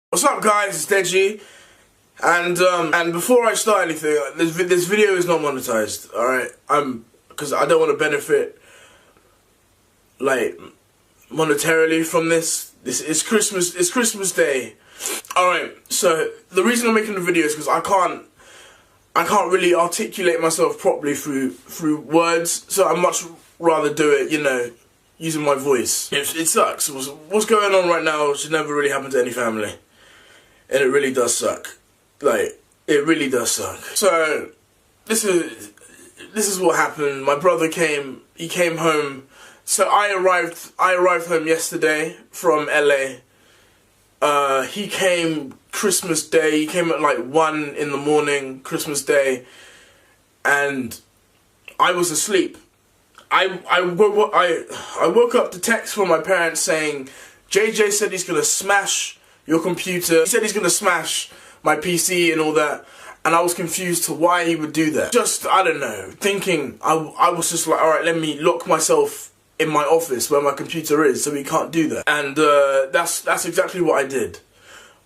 What's up, guys? It's Deji, and before I start anything, this video is not monetized. All right, because I don't want to benefit like monetarily from this. This is Christmas. It's Christmas Day. All right. So the reason I'm making the video is because I can't really articulate myself properly through words. So I'd much rather do it, using my voice. It sucks. What's going on right now should never really happen to any family. And it really does suck. Like, it really does suck. So, this is what happened. My brother came home. So I arrived home yesterday from LA. He came Christmas Day. He came at like 1 in the morning, Christmas Day. And I was asleep. I woke up to text from my parents saying, JJ said he's gonna smash your computer. He said he's gonna smash my PC and all that, and I was confused to why he would do that. Just, I don't know, thinking, I was just like, alright, let me lock myself in my office where my computer is so he can't do that. And that's exactly what I did.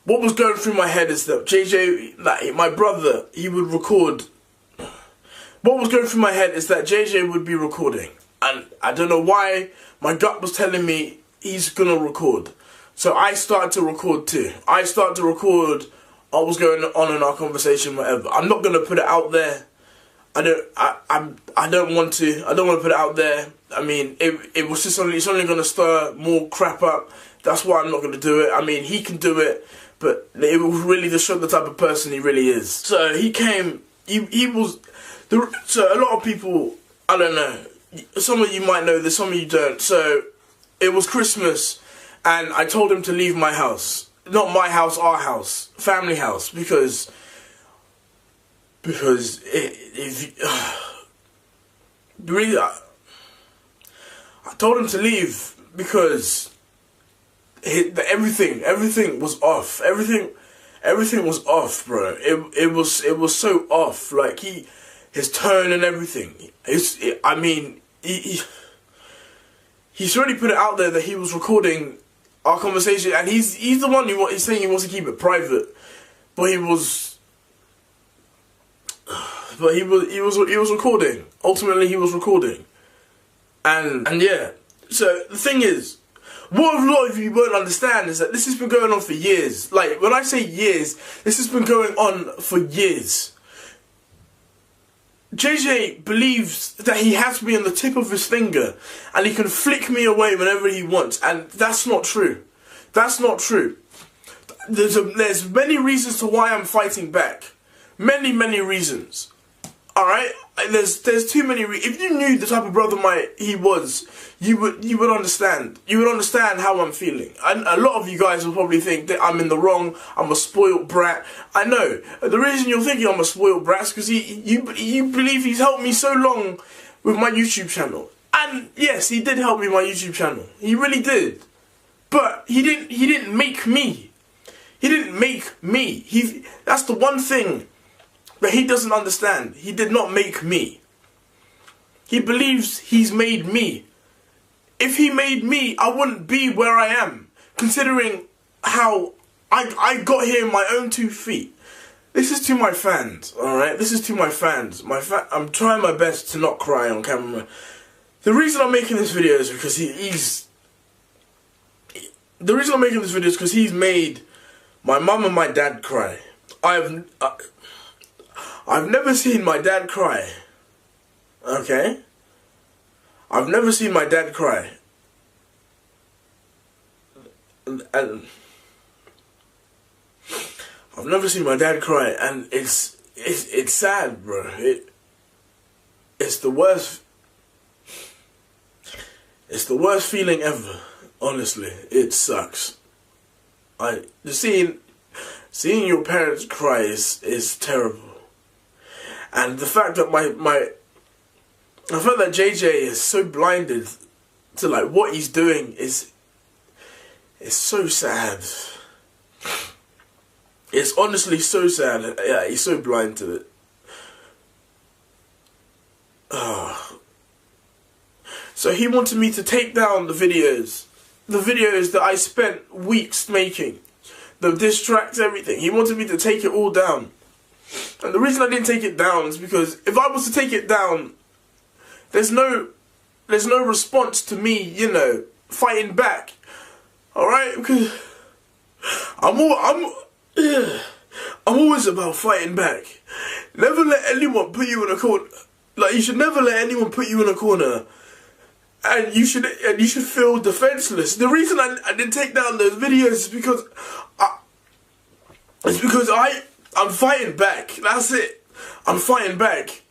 What was going through my head is that JJ, like, my brother, he would record. What was going through my head is that JJ would be recording. And I don't know why, my gut was telling me he's gonna record. So I started to record too. I started to record what was going on in our conversation, whatever. I'm not gonna put it out there. I don't want to put it out there. I mean, it's only gonna stir more crap up. That's why I'm not gonna do it. I mean, he can do it, but it will really just show the type of person he really is. So he came. So a lot of people, I don't know. Some of you might know this, some of you don't. So it was Christmas. And I told him to leave my house. Not my house, our house. Family house. Because really, I told him to leave because everything was off. Everything was off, bro. It was so off. Like, his tone and everything. He's already put it out there that he was recording our conversation, and he's the one he's saying he wants to keep it private, but he was recording. Ultimately, he was recording, and yeah. So the thing is, what a lot of you won't understand is that this has been going on for years. Like, when I say years, this has been going on for years. JJ believes that he has me on the tip of his finger and he can flick me away whenever he wants, and that's not true. That's not true. There's many reasons to why I'm fighting back. Many reasons. Alright? There's too many reasons. If you knew the type of brother he was, you would understand. You would understand how I'm feeling. And a lot of you guys will probably think that I'm in the wrong, I'm a spoiled brat. I know. The reason you're thinking I'm a spoiled brat is because you believe he's helped me so long with my YouTube channel. And yes, he did help me with my YouTube channel. He really did. But he didn't make me. He didn't make me. That's the one thing that he doesn't understand. He did not make me. He believes he's made me. If he made me, I wouldn't be where I am, considering how I got here in my own 2 feet. This is to my fans, alright? This is to my fans. I'm trying my best to not cry on camera. The reason I'm making this video is because the reason I'm making this video is because he's made my mum and my dad cry. I've never seen my dad cry. Okay? I've never seen my dad cry. And I've never seen my dad cry, and it's sad, bro. It's the worst. It's the worst feeling ever. Honestly, it sucks. Seeing your parents cry is terrible. And the fact that I felt that JJ is so blinded to like what he's doing is so sad. It's honestly so sad. Yeah, he's so blind to it. So he wanted me to take down the videos that I spent weeks making. the diss tracks, everything. He wanted me to take it all down. And the reason I didn't take it down is because if I was to take it down, there's no response to me, you know, fighting back. Alright? Because I'm always about fighting back. Never let anyone put you in a corner. Like, you should never let anyone put you in a corner. And you should feel defenseless. The reason I didn't take down those videos is because I'm fighting back. That's it. I'm fighting back.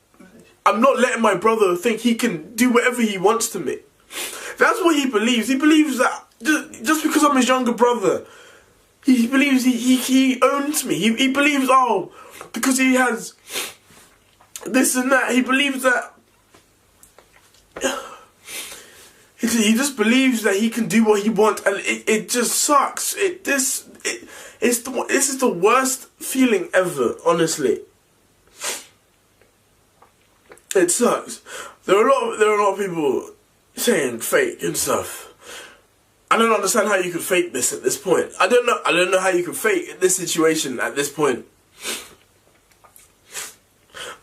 I'm not letting my brother think he can do whatever he wants to me. That's what he believes. He believes that just because I'm his younger brother, he believes he owns me. He believes, oh, because he has this and that. He believes that. He just believes that he can do what he wants, and it just sucks. This is the worst feeling ever, honestly. It sucks. There are a lot of people saying fake and stuff. I don't understand how you could fake this at this point. I don't know how you could fake this situation at this point.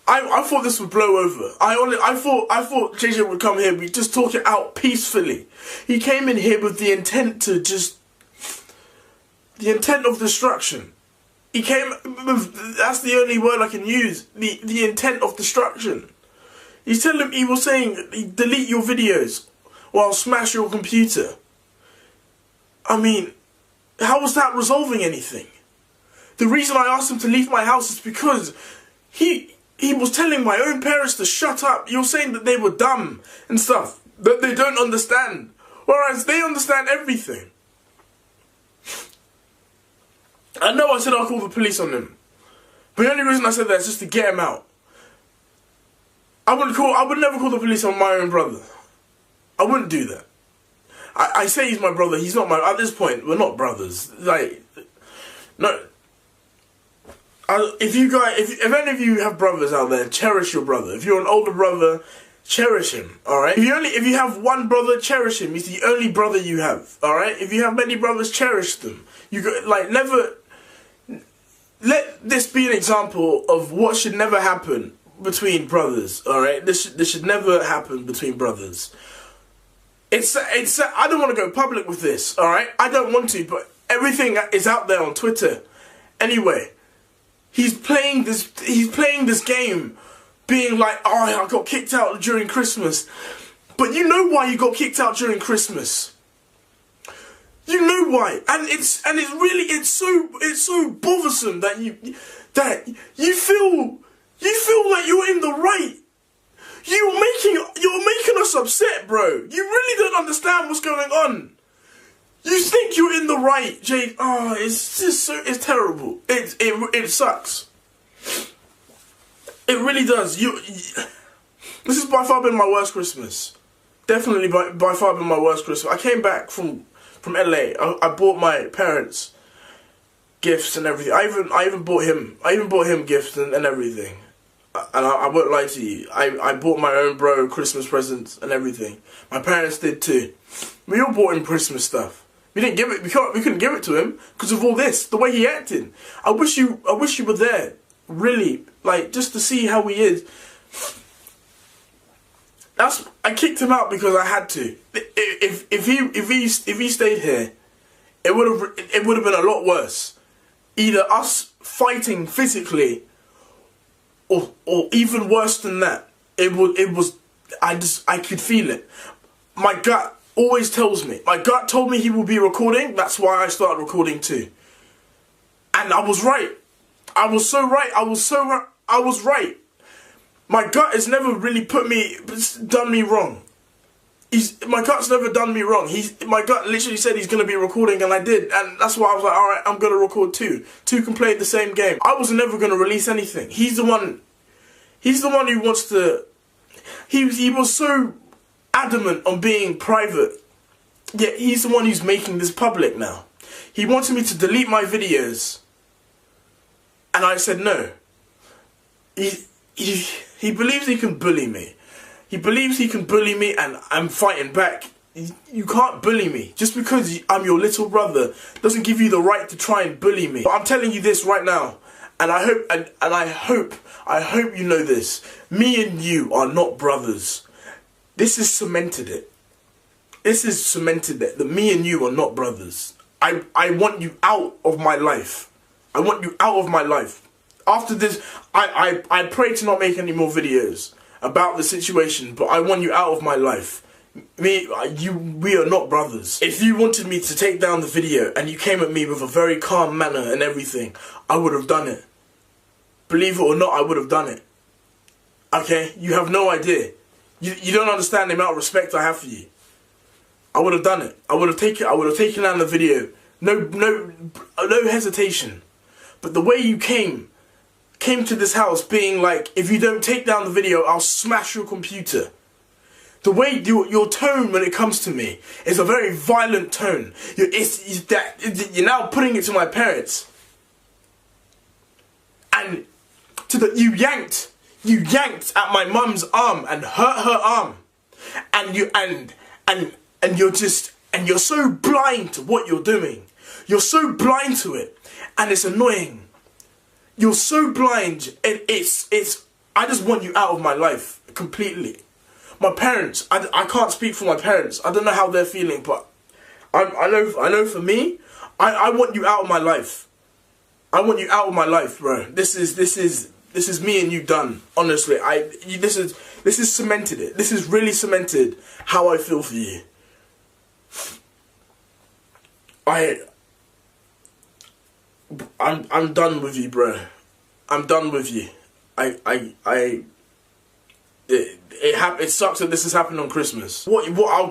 I thought this would blow over. I thought JJ would come here, we'd just talk it out peacefully. He came in here with the intent to the intent of destruction. He came with, that's the only word I can use, the intent of destruction. He was saying, delete your videos or I'll smash your computer. I mean, how was that resolving anything? The reason I asked him to leave my house is because he was telling my own parents to shut up. You're saying that they were dumb and stuff, that they don't understand, whereas they understand everything. I know I said I'll call the police on them, but the only reason I said that is just to get him out. I would never call the police on my own brother. I wouldn't do that. I say he's my brother. He's not my. At this point, we're not brothers. Like, no. If any of you have brothers out there, cherish your brother. If you're an older brother, cherish him. All right. If you have one brother, cherish him. He's the only brother you have. All right. If you have many brothers, cherish them. Never let this be an example of what should never happen between brothers. All right. This should never happen between brothers. I don't want to go public with this, alright? I don't want to, but everything is out there on Twitter. Anyway, he's playing this game, being like, oh, I got kicked out during Christmas. But you know why you got kicked out during Christmas. You know why. And it's so bothersome that you feel like you're in the right. You're making us upset, bro. You really don't understand what's going on. You think you're in the right, Jade. Oh, it's just it's terrible. It sucks. It really does. This has by far been my worst Christmas. Definitely by far been my worst Christmas. I came back from LA. I bought my parents gifts and everything. I even bought him gifts and everything. And I won't lie to you, I bought my own bro Christmas presents and everything. My parents did too. We all bought him Christmas stuff. We couldn't give it to him because of all this, the way he acted. I wish you were there, really, like, just to see how he is. I kicked him out because I had to. If he stayed here, it would have been a lot worse. Either us fighting physically, or even worse than that. I could feel it. My gut always tells me. My gut told me he would be recording. That's why I started recording too. And I was right. I was so right. I was right. My gut has never really done me wrong. My gut's never done me wrong. My gut literally said he's going to be recording, and I did. And that's why I was like, alright, I'm going to record too. Two can play the same game. I was never going to release anything. He's the one who wants to... He was so adamant on being private. Yet he's the one who's making this public now. He wanted me to delete my videos. And I said no. He believes he can bully me. He believes he can bully me, and I'm fighting back. you can't bully me. Just because I'm your little brother doesn't give you the right to try and bully me. But I'm telling you this right now, and I hope you know this. Me and you are not brothers. This has cemented it. This has cemented it, that me and you are not brothers. I want you out of my life. I want you out of my life. After this, I pray to not make any more videos about the situation, but I want you out of my life. We are not brothers. If you wanted me to take down the video and you came at me with a very calm manner and everything, I would have done it. Believe it or not, I would have done it. Okay? You have no idea. You don't understand the amount of respect I have for you. I would have done it. I would have taken down the video. No hesitation. But the way you came to this house being like, if you don't take down the video, I'll smash your computer. The way your tone when it comes to me is a very violent tone. You're now putting it to my parents. And you yanked at my mum's arm and hurt her arm. And you're so blind to what you're doing. You're so blind to it, and it's annoying. You're so blind, and I just want you out of my life completely. My parents, I can't speak for my parents. I don't know how they're feeling, but I know for me, I want you out of my life. I want you out of my life, bro. This is me and you done. Honestly, this is cemented it. This has really cemented how I feel for you. I'm done with you, bro. I'm done with you. It sucks that this has happened on Christmas. I'll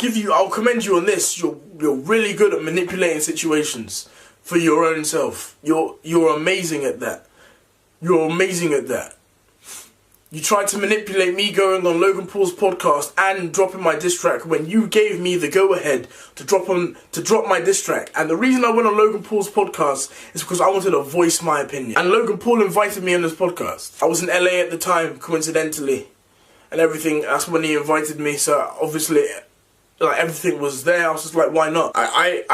commend you on this. You're really good at manipulating situations for your own self. You're amazing at that. You're amazing at that. You tried to manipulate me going on Logan Paul's podcast and dropping my diss track when you gave me the go-ahead to drop my diss track. And the reason I went on Logan Paul's podcast is because I wanted to voice my opinion. And Logan Paul invited me on this podcast. I was in LA at the time, coincidentally, and everything. That's when he invited me. So obviously, like, everything was there. I was just like, why not? I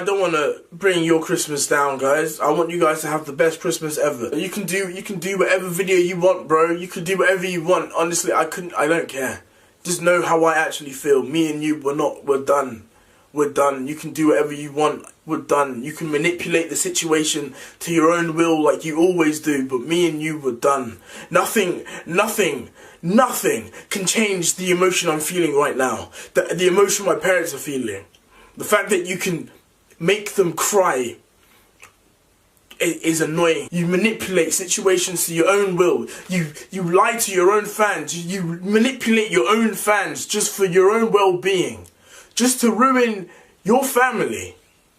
don't want to bring your Christmas down, guys. I want you guys to have the best Christmas ever. You can do whatever video you want, bro. You can do whatever you want. Honestly, I don't care. Just know how I actually feel. Me and you, we're done. We're done. You can do whatever you want. We're done. You can manipulate the situation to your own will like you always do, but me and you, we're done. Nothing can change the emotion I'm feeling right now. The emotion my parents are feeling. The fact that you can make them cry is annoying. You manipulate situations to your own will. You lie to your own fans. You manipulate your own fans just for your own well-being. Just to ruin your family.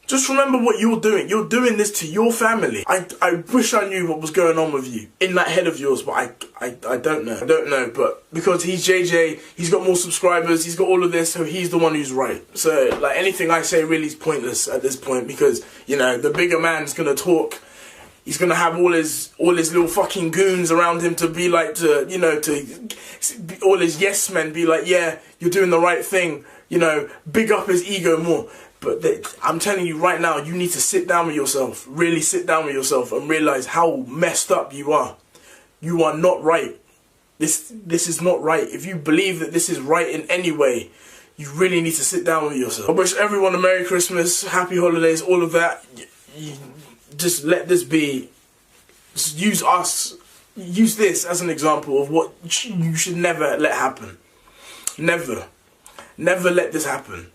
Just remember what you're doing. You're doing this to your family. I wish I knew what was going on with you in that head of yours, but I don't know. I don't know, but because he's JJ, he's got more subscribers, he's got all of this, so he's the one who's right. So, like, anything I say really is pointless at this point because, you know, the bigger man's gonna talk. He's gonna have all his little fucking goons around him to be like, all his yes men be like, yeah, you're doing the right thing. You know, big up his ego more. But I'm telling you right now, you need to sit down with yourself. Really sit down with yourself and realize how messed up you are. You are not right. This is not right. If you believe that this is right in any way, you really need to sit down with yourself. I wish everyone a Merry Christmas, Happy Holidays, all of that. Just let this be. Just use this as an example of what you should never let happen. Never let this happen.